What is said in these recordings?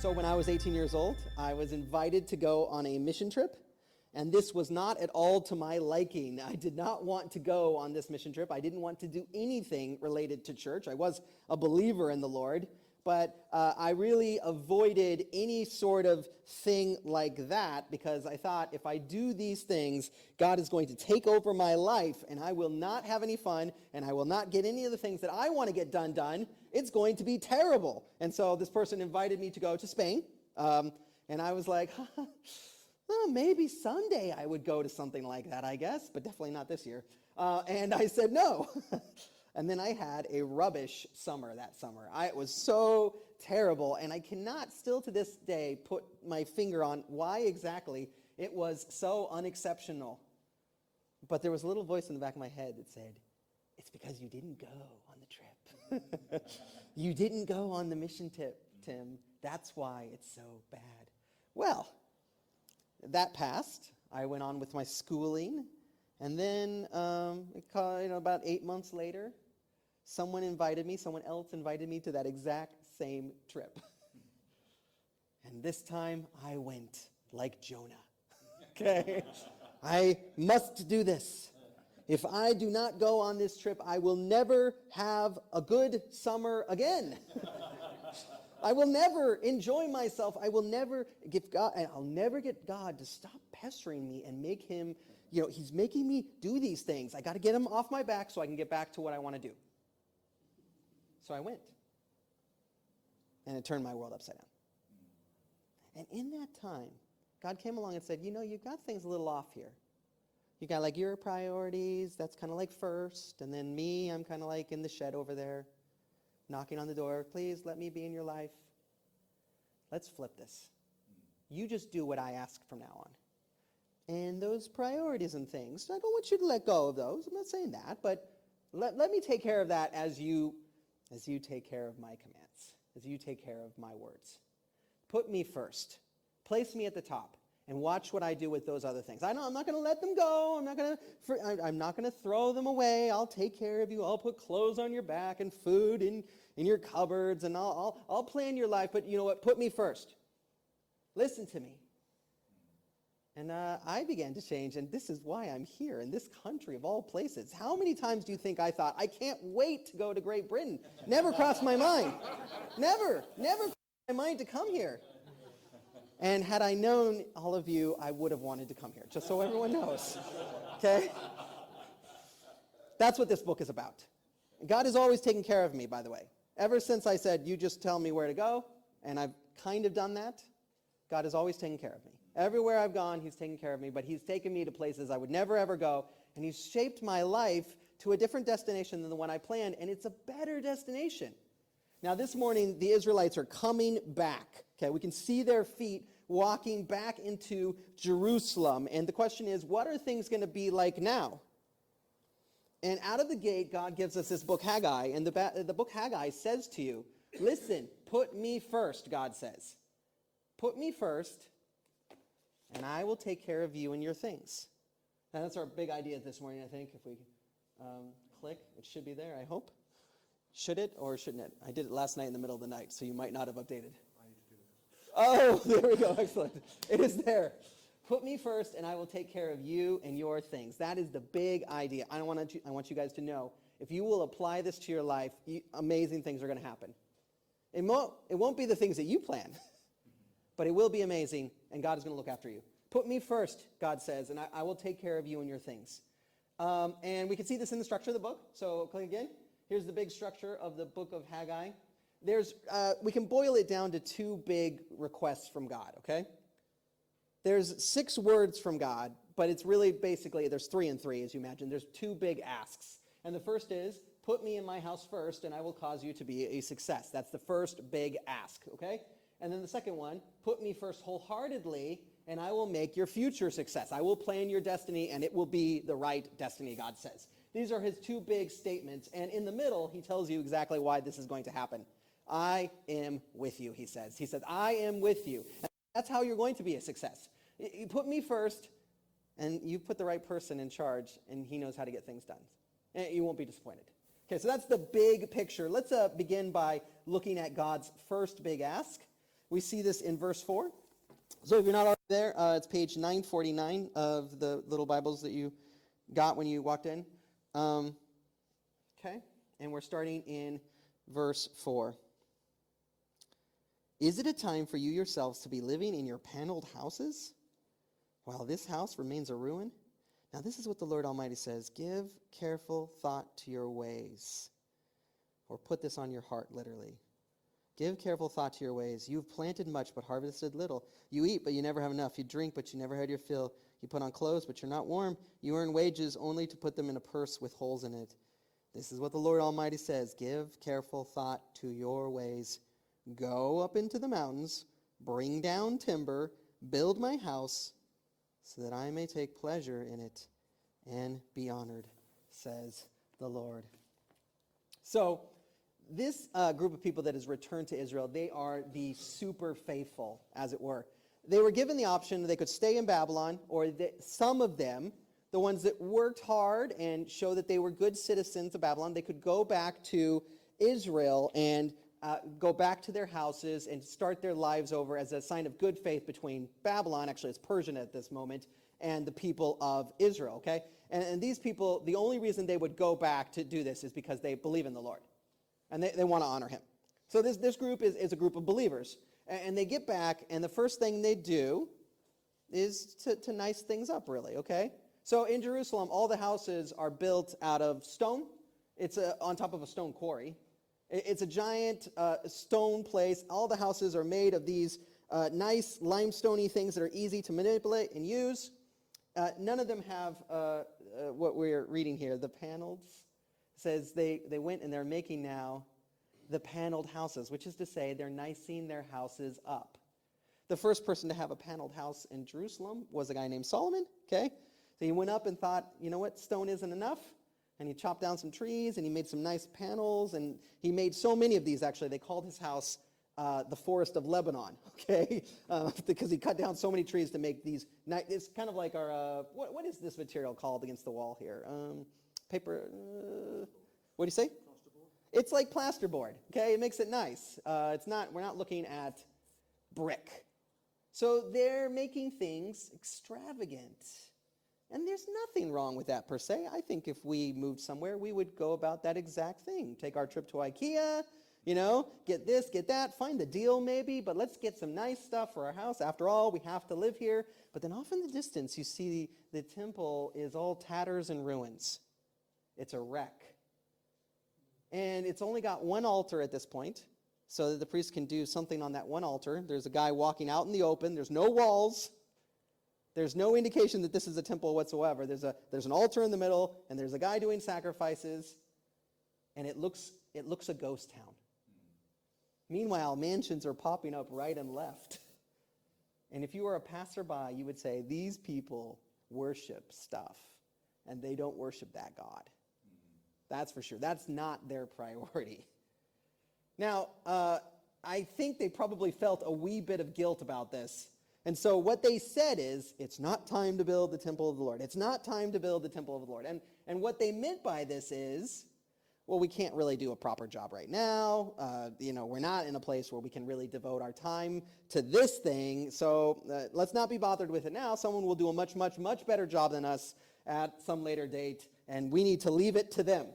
So when I was 18 years old, I was invited to go on a mission trip, and this was not at all to my liking. I did not want to go on this mission trip. I didn't want to do anything related to church. I was a believer in the Lord, but I really avoided any sort of thing like that because I thought if I do these things, God is going to take over my life, and I will not have any fun, and I will not get any of the things that I want to get done. It's going to be terrible. And so this person invited me to go to Spain, and I was like, well, maybe someday I would go to something like that, I guess, but definitely not this year. And I said no. And then I had a rubbish summer that summer. It was so terrible, and I cannot still to this day put my finger on why exactly it was so unexceptional. But there was a little voice in the back of my head that said, it's because you didn't go on the trip. You didn't go on the mission trip, Tim. That's why it's so bad. Well, that passed. I went on with my schooling, and then about 8 months later, someone else invited me to that exact same trip. And this time I went like Jonah. Okay? I must do this. If I do not go on this trip, I will never have a good summer again. I will never enjoy myself. I will never give God, and I'll never get God to stop pestering me and make him, he's making me do these things. I got to get him off my back so I can get back to what I want to do. So I went. And it turned my world upside down. And in that time, God came along and said, you've got things a little off here. You got like your priorities, that's kind of like first. And then me, I'm kind of like in the shed over there, knocking on the door. Please let me be in your life. Let's flip this. You just do what I ask from now on. And those priorities and things, I don't want you to let go of those. I'm not saying that, but let me take care of that as you take care of my commands, as you take care of my words. Put me first. Place me at the top. And watch what I do with those other things. I'm not going to let them go. I'm not going to throw them away. I'll take care of you. I'll put clothes on your back and food in your cupboards, and I'll plan your life. But you know what? Put me first. Listen to me. And I began to change, and this is why I'm here in this country of all places. How many times do you think I thought, I can't wait to go to Great Britain? Never crossed my mind. Never crossed my mind to come here. And had I known all of you, I would have wanted to come here, just so everyone knows. Okay? That's what this book is about. God has always taken care of me, by the way. Ever since I said, you just tell me where to go, and I've kind of done that, God has always taken care of me. Everywhere I've gone, he's taken care of me, but he's taken me to places I would never, ever go, and he's shaped my life to a different destination than the one I planned, and it's a better destination. Now, this morning, the Israelites are coming back. Okay, we can see their feet walking back into Jerusalem. And the question is, what are things going to be like now? And out of the gate, God gives us this book, Haggai. And the book Haggai says to you, listen, put me first, God says. Put me first, and I will take care of you and your things. Now, that's our big idea this morning, I think. If we click, it should be there, I hope. Should it or shouldn't it? I did it last night in the middle of the night, so you might not have updated. Oh, there we go. Excellent. It is there. Put me first, and I will take care of you and your things. That is the big idea. I want you guys to know, if you will apply this to your life, amazing things are going to happen. It won't be the things that you plan, but it will be amazing, and God is going to look after you. Put me first, God says, and I will take care of you and your things. And we can see this in the structure of the book. So click again. Here's the big structure of the book of Haggai. We can boil it down to two big requests from God, okay? There's 6 words from God, but it's really basically, there's 3 and 3, as you imagine. There's 2 big asks. And the first is, put me in my house first, and I will cause you to be a success. That's the first big ask, okay? And then the second one, put me first wholeheartedly, and I will make your future success. I will plan your destiny, and it will be the right destiny, God says. These are his 2 big statements. And in the middle, he tells you exactly why this is going to happen. I am with you, he says. He says, I am with you. And that's how you're going to be a success. You put me first, and you put the right person in charge, and he knows how to get things done. And you won't be disappointed. Okay, so that's the big picture. Let's begin by looking at God's first big ask. We see this in verse 4. So if you're not already there, it's page 949 of the little Bibles that you got when you walked in. Okay, and we're starting in verse 4. Is it a time for you yourselves to be living in your paneled houses, while this house remains a ruin? Now this is what the Lord Almighty says. Give careful thought to your ways. Or put this on your heart, literally. Give careful thought to your ways. You've planted much, but harvested little. You eat, but you never have enough. You drink, but you never had your fill. You put on clothes, but you're not warm. You earn wages only to put them in a purse with holes in it. This is what the Lord Almighty says. Give careful thought to your ways. Go up into the mountains, bring down timber, build my house, so that I may take pleasure in it and be honored, says the Lord. So, this group of people that has returned to Israel, they are the super faithful, as it were. They were given the option they could stay in Babylon, or some of them, the ones that worked hard and show that they were good citizens of Babylon, they could go back to Israel and go back to their houses and start their lives over as a sign of good faith between Babylon, actually it's Persian at this moment, and the people of Israel, okay? And these people, the only reason they would go back to do this is because they believe in the Lord. And they want to honor him. So this group is a group of believers. And they get back, and the first thing they do is to nice things up, really, okay? So in Jerusalem, all the houses are built out of stone. It's on top of a stone quarry. It's a giant stone place. All the houses are made of these nice limestoney things that are easy to manipulate and use. None of them have what we're reading here, the panels. It says they went and they're making now the paneled houses, which is to say they're nicing their houses up. The first person to have a paneled house in Jerusalem was a guy named Solomon, okay? So he went up and thought, you know what, stone isn't enough. And he chopped down some trees and he made some nice panels. And he made so many of these, actually. They called his house the Forest of Lebanon, okay? Because he cut down so many trees to make these. It's kind of like our, what is this material called against the wall here? Paper, what do you say? Plasterboard. It's like plasterboard, okay? It makes it nice. We're not looking at brick. So they're making things extravagant. And there's nothing wrong with that per se. I think if we moved somewhere, we would go about that exact thing. Take our trip to IKEA, get this, get that, find the deal maybe, but let's get some nice stuff for our house. After all, we have to live here. But then off in the distance, you see the temple is all tatters and ruins. It's a wreck. And it's only got one altar at this point, so that the priest can do something on that one altar. There's a guy walking out in the open. There's no walls. There's no indication that this is a temple whatsoever. There's an altar in the middle, and there's a guy doing sacrifices, and it looks a ghost town. Meanwhile, mansions are popping up right and left. And if you were a passerby, you would say, these people worship stuff, and they don't worship that God. That's for sure. That's not their priority. Now, I think they probably felt a wee bit of guilt about this. And so what they said is, it's not time to build the temple of the Lord. It's not time to build the temple of the Lord. And what they meant by this is, well, we can't really do a proper job right now. We're not in a place where we can really devote our time to this thing. So let's not be bothered with it now. Someone will do a much, much, much better job than us at some later date, and we need to leave it to them.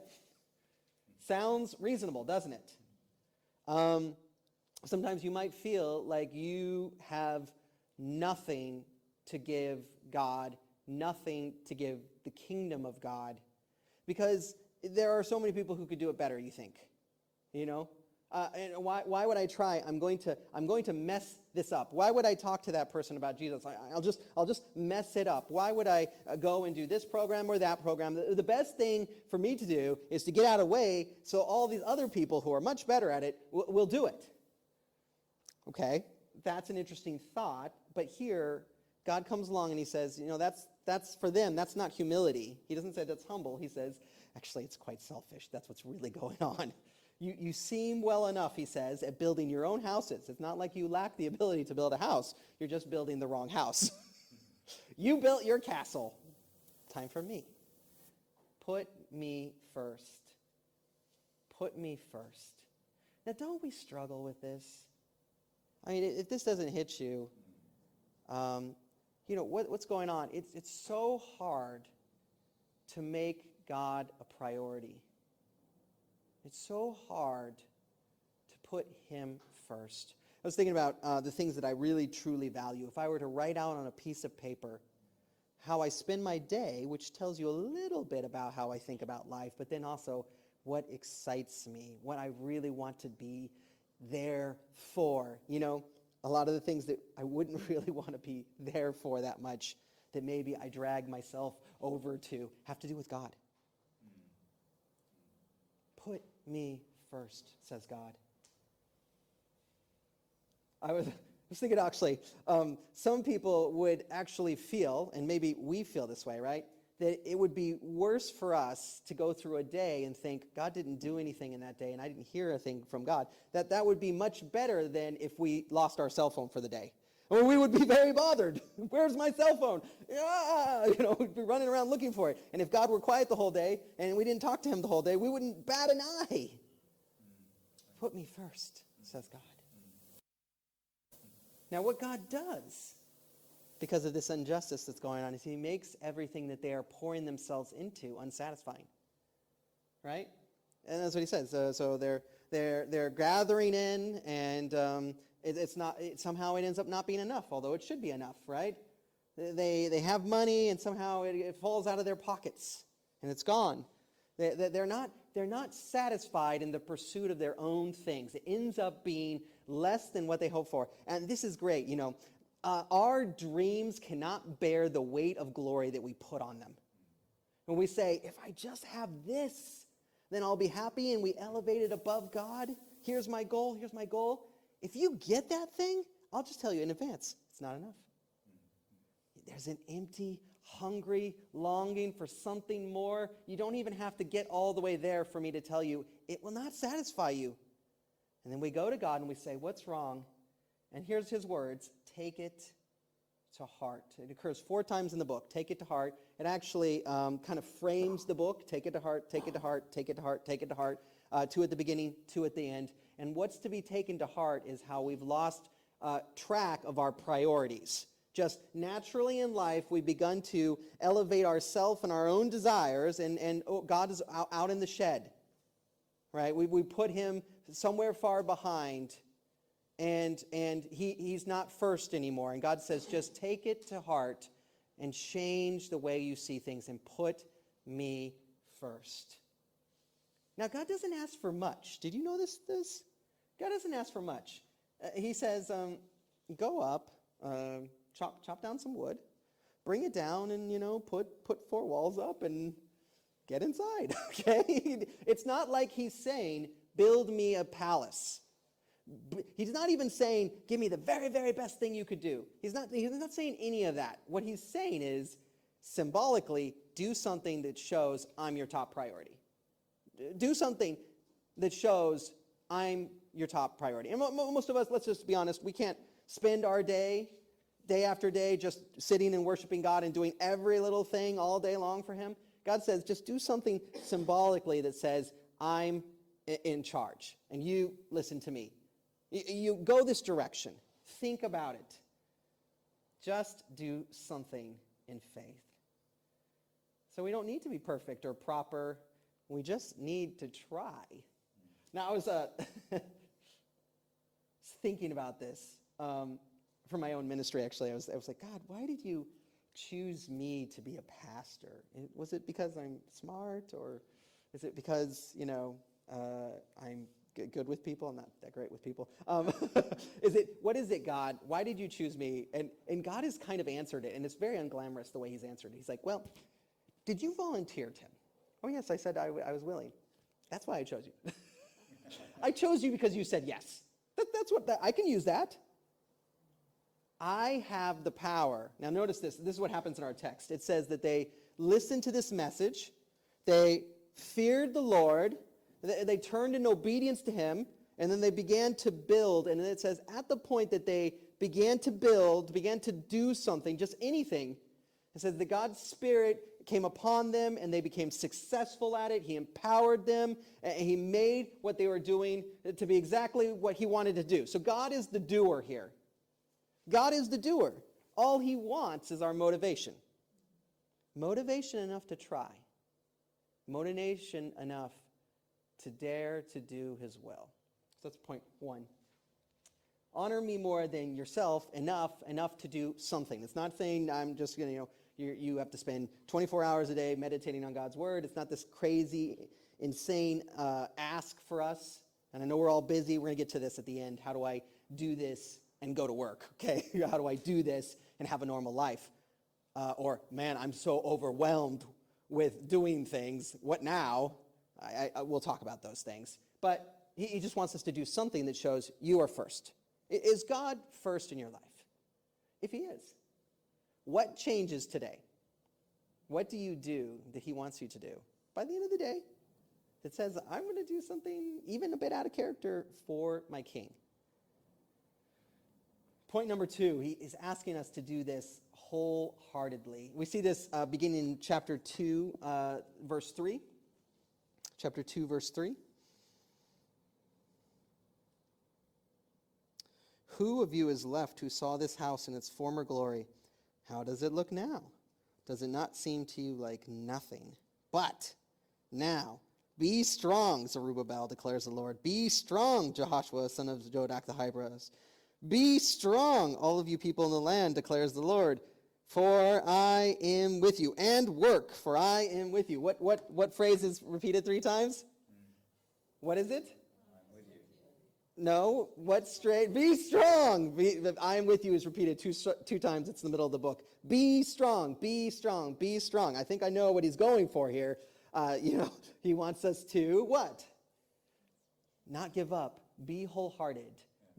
Sounds reasonable, doesn't it? Sometimes you might feel like you have nothing to give God, nothing to give the kingdom of God, because there are so many people who could do it better, you think, and why would I try? I'm going to mess this up. Why would I talk to that person about Jesus? I'll just mess it up. Why would I go and do this program or that program? The best thing for me to do is to get out of the way so all these other people who are much better at it will do it. Okay, that's an interesting thought, but here God comes along and he says, that's for them. That's not humility. He doesn't say that's humble. He says, actually, it's quite selfish. That's what's really going on. You seem well enough, he says, at building your own houses. It's not like you lack the ability to build a house. You're just building the wrong house. You built your castle. Time for me. Put me first. Put me first. Now, don't we struggle with this? I mean, if this doesn't hit you, what's going on? It's so hard to make God a priority. It's so hard to put him first. I was thinking about the things that I really, truly value. If I were to write out on a piece of paper how I spend my day, which tells you a little bit about how I think about life, but then also what excites me, what I really want to be there for. A lot of the things that I wouldn't really want to be there for that much, that maybe I drag myself over to, have to do with God. Put me first, says God. I was thinking actually, some people would actually feel, and maybe we feel this way, right? That it would be worse for us to go through a day and think, God didn't do anything in that day and I didn't hear a thing from God. That would be much better than if we lost our cell phone for the day. Or we would be very bothered. Where's my cell phone? We'd be running around looking for it. And if God were quiet the whole day and we didn't talk to him the whole day, we wouldn't bat an eye. Put me first, says God. Now, what God does, because of this injustice that's going on, is he makes everything that they are pouring themselves into unsatisfying. Right? And that's what he says. So they're gathering in, and somehow it ends up not being enough, although it should be enough, right? They have money, and somehow it falls out of their pockets, and it's gone. They're not satisfied in the pursuit of their own things. It ends up being less than what they hope for. And this is great, our dreams cannot bear the weight of glory that we put on them. When we say, if I just have this, then I'll be happy, and we elevate it above God. Here's my goal. If you get that thing, I'll just tell you in advance, it's not enough. There's an empty, hungry longing for something more. You don't even have to get all the way there for me to tell you it will not satisfy you. And then we go to God and we say, what's wrong? And here's his words, take it to heart. It occurs 4 times in the book, take it to heart. It actually kind of frames the book, take it to heart, take it to heart, take it to heart, take it to heart, 2 at the beginning, 2 at the end. And what's to be taken to heart is how we've lost track of our priorities. Just naturally in life, we've begun to elevate ourselves and our own desires, and God is out in the shed, right? We put him somewhere far behind, and he's not first anymore. And God says, just take it to heart and change the way you see things and put me first. Now, God doesn't ask for much. Did you know this? God doesn't ask for much. He says, go up, chop down some wood, bring it down, and, put 4 walls up and get inside, okay? It's not like he's saying, build me a palace. He's not even saying, give me the very, very best thing you could do. He's not saying any of that. What he's saying is, symbolically, do something that shows I'm your top priority. Do something that shows I'm your top priority. And most of us, let's just be honest, we can't spend our day after day, just sitting and worshiping God and doing every little thing all day long for him. God says, just do something symbolically that says, I'm in charge, and you listen to me. You go this direction. Think about it. Just do something in faith. So we don't need to be perfect or proper. We just need to try. Now, I was thinking about this for my own ministry, actually. I was like, God, why did you choose me to be a pastor? Was it because I'm smart, or is it because, I'm good with people? I'm not that great with people. What is it, God? Why did you choose me? And God has kind of answered it, and it's very unglamorous the way he's answered it. He's like, well, did you volunteer, Tim? Oh, yes, I said I was willing. That's why I chose you. I chose you because you said yes. I can use that. I have the power. Now notice this. This is what happens in our text. It says that they listened to this message. They feared the Lord. They turned in obedience to him. And then they began to build. And then it says at the point that they began to build, began to do something, just anything, it says that God's Spirit came upon them, and they became successful at it. He empowered them, and he made what they were doing to be exactly what he wanted to do. So God is the doer here. God is the doer. All he wants is our motivation. Motivation enough to try. Motivation enough to dare to do his will. So that's point one. Honor me more than yourself enough to do something. It's not saying I'm just going to, you have to spend 24 hours a day meditating on God's word. It's not this crazy, insane ask for us. And I know we're all busy. We're going to get to this at the end. How do I do this and go to work? Okay, how do I do this and have a normal life? Or, man, I'm so overwhelmed with doing things. What now? We'll talk about those things. But he just wants us to do something that shows you are first. Is God first in your life? If he is, what changes today? What do you do that he wants you to do? By the end of the day, that says, I'm going to do something even a bit out of character for my king. Point number 2, he is asking us to do this wholeheartedly. We see this beginning in chapter 2, verse 3. Chapter 2, verse 3. Who of you is left who saw this house in its former glory? How does it look now? Does it not seem to you like nothing? But now, be strong, Zerubbabel, declares the Lord. Be strong, Jehoshua, son of Jodak the high priest. Be strong, all of you people in the land, declares the Lord. For I am with you. And work, for I am with you. What phrase is repeated 3 times? What is it? No, what's straight? Be strong. I am with you is repeated two times. It's in the middle of the book. Be strong, be strong, be strong. I think I know what he's going for here. He wants us to what? Not give up. Be wholehearted.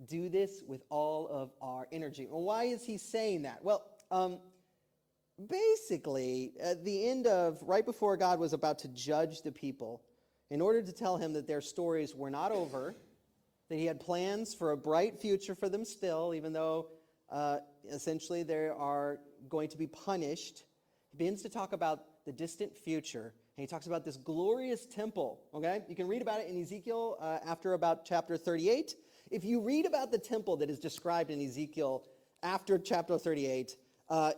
Do this with all of our energy. Well, why is he saying that? Well, basically, at the end of, right before God was about to judge the people, in order to tell him that their stories were not over, that he had plans for a bright future for them still, even though essentially they are going to be punished. He begins to talk about the distant future, and he talks about this glorious temple, okay? You can read about it in Ezekiel after about chapter 38. If you read about the temple that is described in Ezekiel after chapter 38,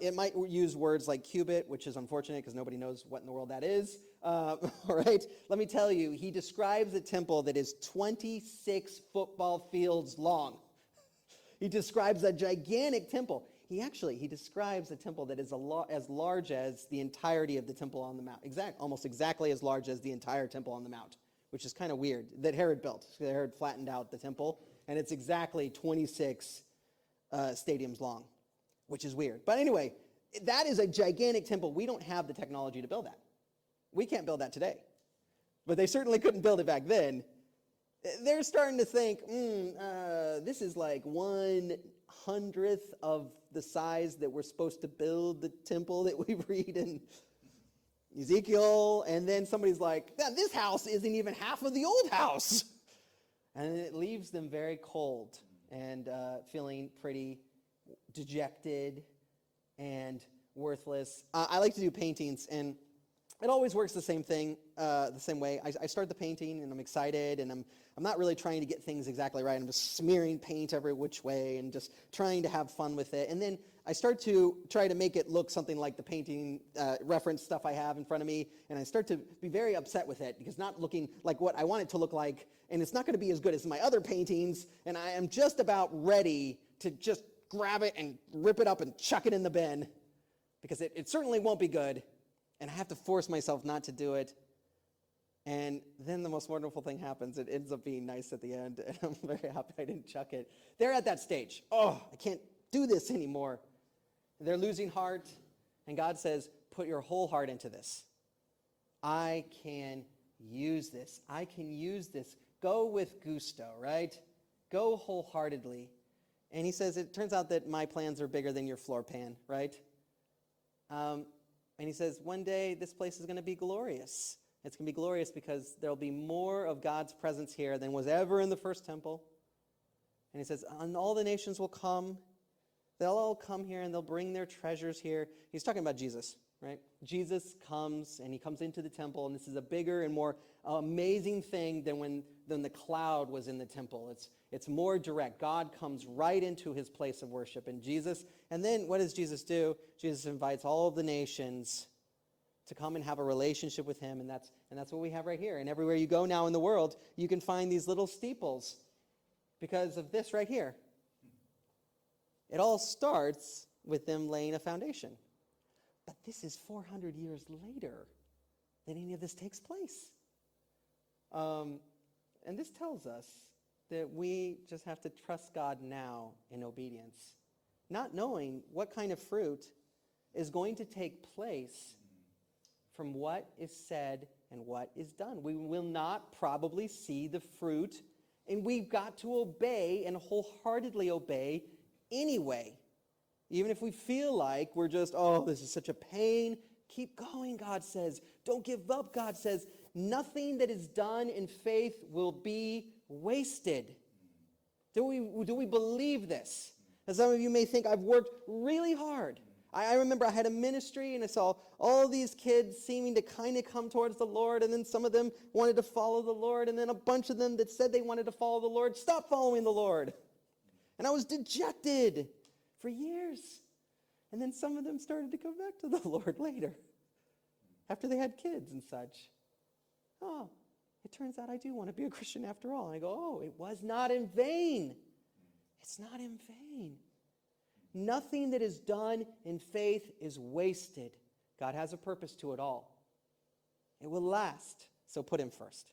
it might use words like cubit, which is unfortunate because nobody knows what in the world that is. All right, let me tell you, he describes a temple that is 26 football fields long. He describes a gigantic temple. He describes a temple that is as large as the entirety of the temple on the mount. Almost exactly as large as the entire temple on the mount, which is kind of weird, that Herod built. Herod flattened out the temple, and it's exactly 26 stadiums long, which is weird. But anyway, that is a gigantic temple. We don't have the technology to build that. We can't build that today. But they certainly couldn't build it back then. They're starting to think, this is like 1/100th of the size that we're supposed to build the temple that we read in Ezekiel. And then somebody's like, this house isn't even half of the old house. And it leaves them very cold and feeling pretty dejected and worthless. I like to do paintings, and it always works the same way. I start the painting, and I'm excited, and I'm not really trying to get things exactly right. I'm just smearing paint every which way and just trying to have fun with it. And then I start to try to make it look something like the painting reference stuff I have in front of me, and I start to be very upset with it because it's not looking like what I want it to look like, and it's not going to be as good as my other paintings, and I am just about ready to just grab it and rip it up and chuck it in the bin because it certainly won't be good. And I have to force myself not to do it. And then the most wonderful thing happens. It ends up being nice at the end. And I'm very happy I didn't chuck it. They're at that stage. Oh, I can't do this anymore. They're losing heart. And God says, put your whole heart into this. I can use this. I can use this. Go with gusto, right? Go wholeheartedly. And he says, it turns out that my plans are bigger than your floor pan, right? And he says, one day this place is going to be glorious. It's going to be glorious because there'll be more of God's presence here than was ever in the first temple. And he says, and all the nations will come. They'll all come here and they'll bring their treasures here. He's talking about Jesus, right? Jesus comes, and he comes into the temple, and this is a bigger and more amazing thing than the cloud was in the temple. It's more direct. God comes right into his place of worship, and then what does Jesus do? Jesus invites all of the nations to come and have a relationship with him, and that's what we have right here. And everywhere you go now in the world, you can find these little steeples because of this right here. It all starts with them laying a foundation. But this is 400 years later that any of this takes place. And this tells us that we just have to trust God now in obedience, not knowing what kind of fruit is going to take place from what is said and what is done. We will not probably see the fruit, and we've got to obey and wholeheartedly obey anyway. Even if we feel like we're just, oh, this is such a pain, keep going, God says. Don't give up, God says. Nothing that is done in faith will be wasted. Do we believe this? And some of you may think, I've worked really hard. I remember I had a ministry, and I saw all these kids seeming to kind of come towards the Lord, and then some of them wanted to follow the Lord, and then a bunch of them that said they wanted to follow the Lord stopped following the Lord. And I was dejected for years. And then some of them started to come back to the Lord later, after they had kids and such. Oh, it turns out I do want to be a Christian after all. And I go, oh, it was not in vain. It's not in vain. Nothing that is done in faith is wasted. God has a purpose to it all. It will last. So put him first.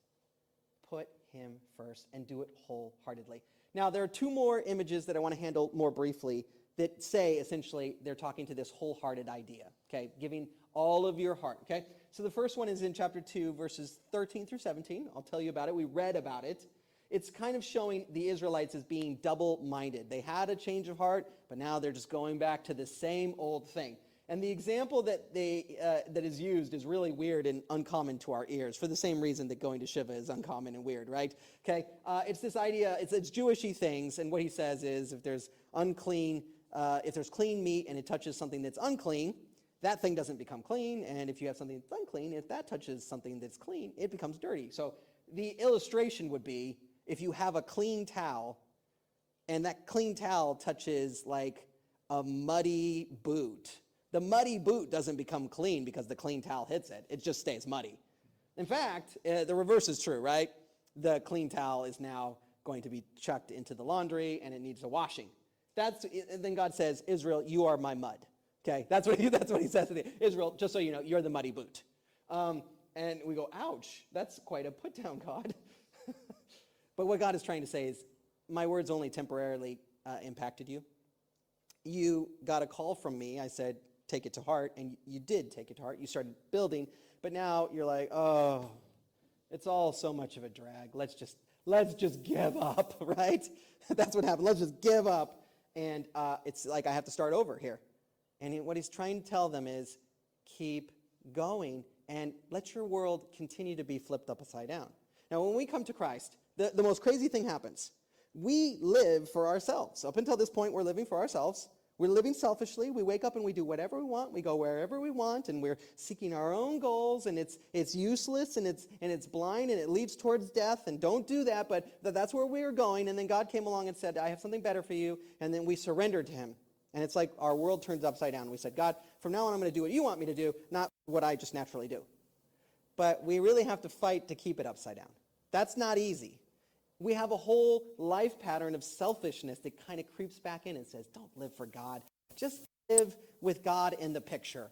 Put him first and do it wholeheartedly. Now, there are two more images that I want to handle more briefly that say, essentially, they're talking to this wholehearted idea, okay? Giving all of your heart, okay? So the first one is in chapter 2, verses 13 through 17. I'll tell you about it. We read about it. It's kind of showing the Israelites as being double-minded. They had a change of heart, but now they're just going back to the same old thing. And the example that that is used is really weird and uncommon to our ears for the same reason that going to Shiva is uncommon and weird, right? Okay, it's this idea, it's Jewish-y things, and what he says is if there's clean meat and it touches something that's unclean, that thing doesn't become clean, and if you have something that's unclean, if that touches something that's clean, it becomes dirty. So the illustration would be if you have a clean towel, and that clean towel touches like a muddy boot, the muddy boot doesn't become clean because the clean towel hits it. It just stays muddy. In fact, the reverse is true, right? The clean towel is now going to be chucked into the laundry, and it needs a washing. And then God says, Israel, you are my mud. Okay, that's what he says to Israel, just so you know, you're the muddy boot. And we go, ouch, that's quite a put down, God. But what God is trying to say is, my words only temporarily impacted you. You got a call from me. I said, take it to heart, and you did take it to heart. You started building, but now you're like, oh, it's all so much of a drag. Let's just give up, right? That's what happened. Let's just give up. And it's like I have to start over here. And what he's trying to tell them is keep going and let your world continue to be flipped upside down. Now, when we come to Christ, the most crazy thing happens. We live for ourselves. Up until this point, we're living for ourselves. We're living selfishly. We wake up and we do whatever we want. We go wherever we want, and we're seeking our own goals, and it's useless, and it's blind, and it leads towards death, and don't do that, but that's where we're going. And then God came along and said, I have something better for you, and then we surrendered to him. And it's like our world turns upside down. We said, God, from now on I'm going to do what you want me to do, not what I just naturally do. But we really have to fight to keep it upside down. That's not easy. We have a whole life pattern of selfishness that kind of creeps back in and says, don't live for God. Just live with God in the picture.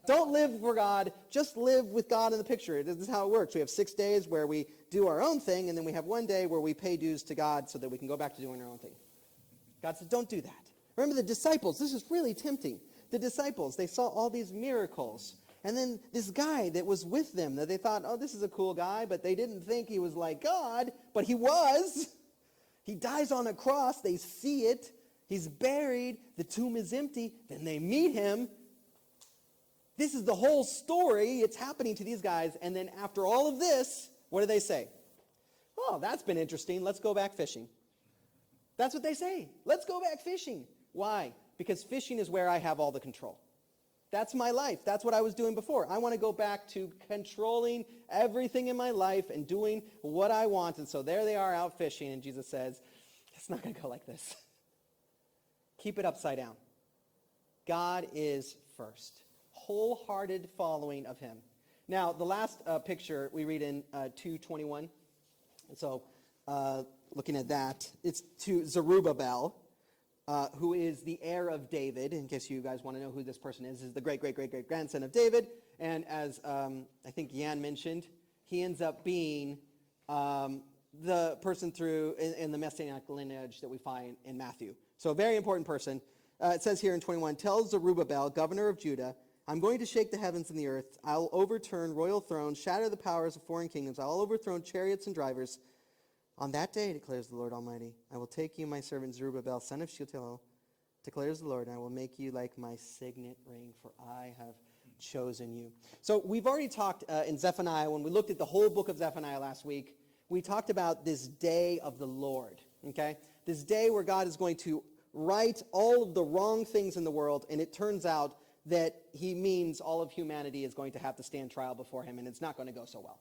Don't live for God. Just live with God in the picture. This is how it works. We have 6 days where we do our own thing, and then we have 1 day where we pay dues to God so that we can go back to doing our own thing. God said, don't do that. Remember the disciples. This is really tempting. The disciples, they saw all these miracles. And then this guy that was with them, that they thought, oh, this is a cool guy, but they didn't think he was like God, but he was. He dies on a cross. They see it. He's buried. The tomb is empty. Then they meet him. This is the whole story. It's happening to these guys. And then after all of this, what do they say? Oh, that's been interesting. Let's go back fishing. That's what they say. Let's go back fishing. Why? Because fishing is where I have all the control. That's my life. That's what I was doing before. I want to go back to controlling everything in my life and doing what I want. And so there they are out fishing, and Jesus says, it's not going to go like this. Keep it upside down. God is first. Wholehearted following of him. Now, the last picture we read in 2:21. So looking at that, it's to Zerubbabel, who is the heir of David. In case you guys want to know who this person is the great-great-great-great-grandson of David. And as I think Yan mentioned, he ends up being the person through in the Messianic lineage that we find in Matthew. So a very important person. It says here in 21, tell Zerubbabel, governor of Judah, I'm going to shake the heavens and the earth. I'll overturn royal thrones, shatter the powers of foreign kingdoms. I'll overthrow chariots and drivers. On that day, declares the Lord Almighty, I will take you, my servant Zerubbabel, son of Shealtiel, declares the Lord, and I will make you like my signet ring, for I have chosen you. So we've already talked in Zephaniah, when we looked at the whole book of Zephaniah last week, we talked about this day of the Lord, okay? This day where God is going to right all of the wrong things in the world, and it turns out that he means all of humanity is going to have to stand trial before him, and it's not going to go so well,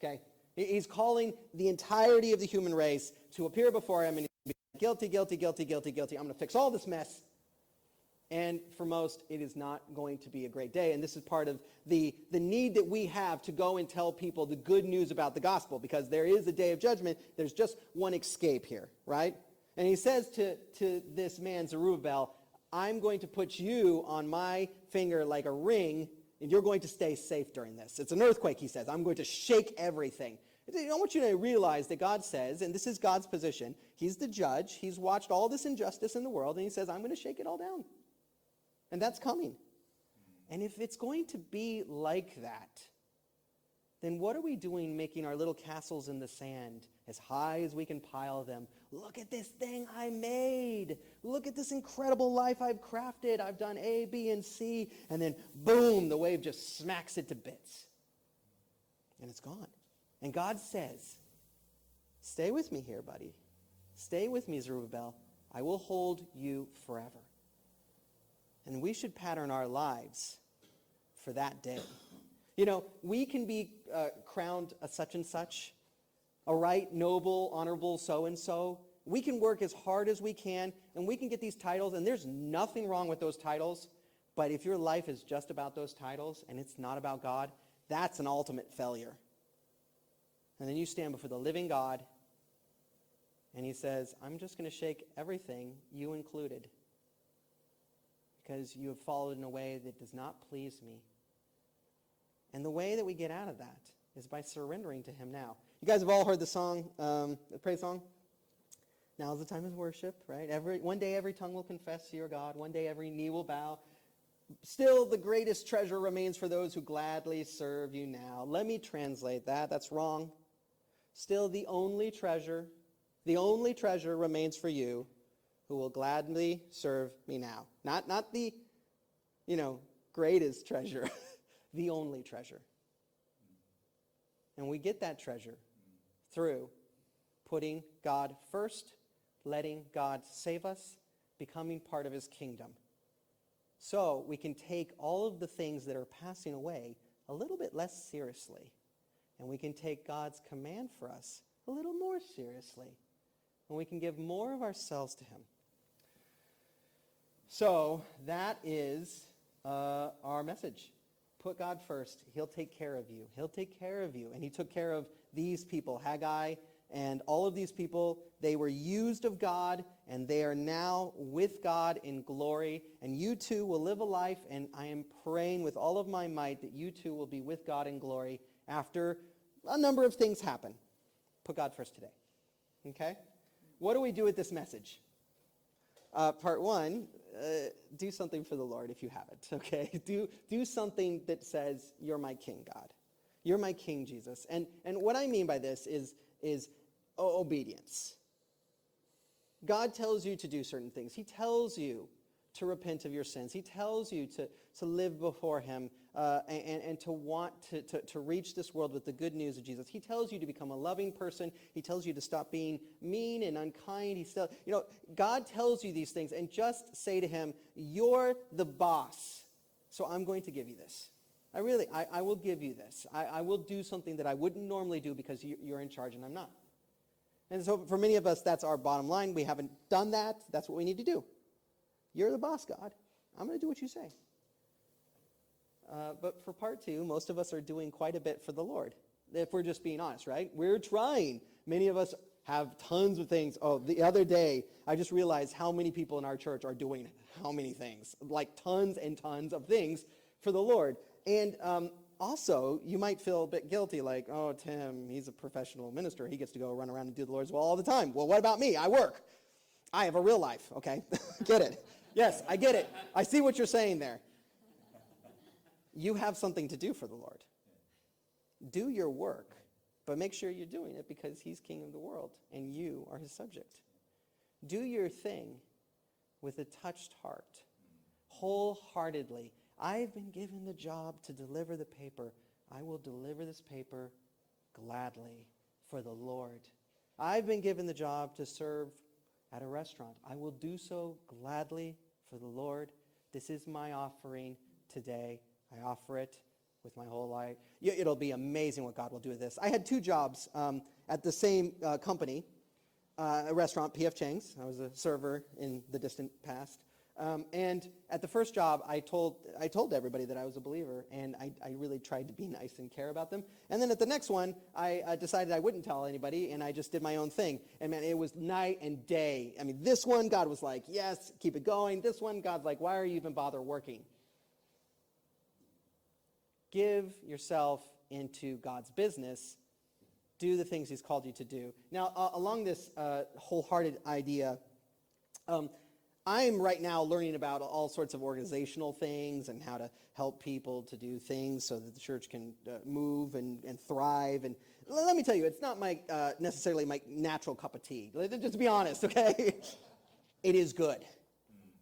okay? He's calling the entirety of the human race to appear before him, and he's guilty, guilty, guilty, guilty, guilty. I'm going to fix all this mess. And for most, it is not going to be a great day. And this is part of the need that we have to go and tell people the good news about the gospel, because there is a day of judgment. There's just one escape here, right? And he says to this man, Zerubbabel, I'm going to put you on my finger like a ring, and you're going to stay safe during this. It's an earthquake, he says. I'm going to shake everything. I want you to realize that God says, and this is God's position, he's the judge, he's watched all this injustice in the world, and he says, I'm going to shake it all down. And that's coming. And if it's going to be like that, then what are we doing making our little castles in the sand as high as we can pile them? Look at this thing I made. Look at this incredible life I've crafted. I've done A, B, and C. And then, boom, the wave just smacks it to bits. And it's gone. And God says, stay with me here, buddy. Stay with me, Zerubbabel. I will hold you forever. And we should pattern our lives for that day. You know, we can be crowned a such and such, a right, noble, honorable so-and-so. We can work as hard as we can, and we can get these titles, and there's nothing wrong with those titles. But if your life is just about those titles, and it's not about God, that's an ultimate failure. And then you stand before the living God, and he says, I'm just going to shake everything, you included, because you have followed in a way that does not please me. And the way that we get out of that is by surrendering to him now. You guys have all heard the song, the praise song? Now is the time of worship, right? One day every tongue will confess to your God. One day every knee will bow. Still the greatest treasure remains for those who gladly serve you now. Let me translate that. That's wrong. Still the only treasure remains for you who will gladly serve me now. Not the, greatest treasure. The only treasure. And we get that treasure through putting God first, letting God save us, becoming part of his kingdom. So we can take all of the things that are passing away a little bit less seriously. And we can take God's command for us a little more seriously. And we can give more of ourselves to him. So that is our message. Put God first. He'll take care of you. He'll take care of you. And he took care of these people, Haggai and all of these people. They were used of God, and they are now with God in glory. And you too will live a life, and I am praying with all of my might that you too will be with God in glory after a number of things happen. Put God first today. Okay? What do we do with this message? Part one, do something for the Lord if you haven't, okay? Do something that says, you're my King, God. You're my King, Jesus. And what I mean by this is obedience. God tells you to do certain things. He tells you to repent of your sins. He tells you to live before him and to want to reach this world with the good news of Jesus. He tells you to become a loving person. He tells you to stop being mean and unkind. God tells you these things, and just say to him, you're the boss. So I'm going to give you this. I will give you this. I will do something that I wouldn't normally do because you're in charge and I'm not. And so for many of us, that's our bottom line. We haven't done that. That's what we need to do. You're the boss, God. I'm going to do what you say. But for part two, most of us are doing quite a bit for the Lord, if we're just being honest, right? We're trying. Many of us have tons of things. Oh, the other day, I just realized how many people in our church are doing how many things, like tons and tons of things for the Lord. And also, you might feel a bit guilty, like, oh, Tim, he's a professional minister. He gets to go run around and do the Lord's will all the time. Well, what about me? I work. I have a real life, okay? Get it? Yes, I get it. I see what you're saying there. You have something to do for the Lord. Do your work, but make sure you're doing it because he's king of the world and you are his subject. Do your thing with a touched heart, wholeheartedly. I've been given the job to deliver the paper. I will deliver this paper gladly for the Lord. I've been given the job to serve at a restaurant. I will do so gladly for the Lord. This is my offering today. I offer it with my whole life. It'll be amazing what God will do with this. I had two jobs at the same company, a restaurant, P.F. Chang's. I was a server in the distant past. And at the first job, I told everybody that I was a believer, and I really tried to be nice and care about them. And then at the next one, I decided I wouldn't tell anybody, and I just did my own thing. And man, it was night and day. I mean, this one, God was like, yes, keep it going. This one, God's like, why are you even bother working? Give yourself into God's business. Do the things he's called you to do. Now, along this wholehearted idea, I'm right now learning about all sorts of organizational things and how to help people to do things so that the church can move and thrive. And let me tell you, it's not necessarily my natural cup of tea. Just to be honest, okay? It is good.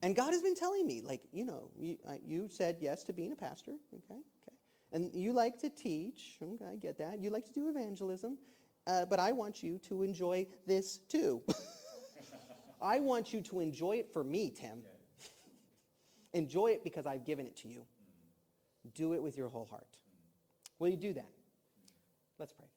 And God has been telling me, like, you said yes to being a pastor, okay? And you like to teach, okay, I get that. You like to do evangelism, but I want you to enjoy this too. I want you to enjoy it for me, Tim. Enjoy it because I've given it to you. Do it with your whole heart. Will you do that? Let's pray.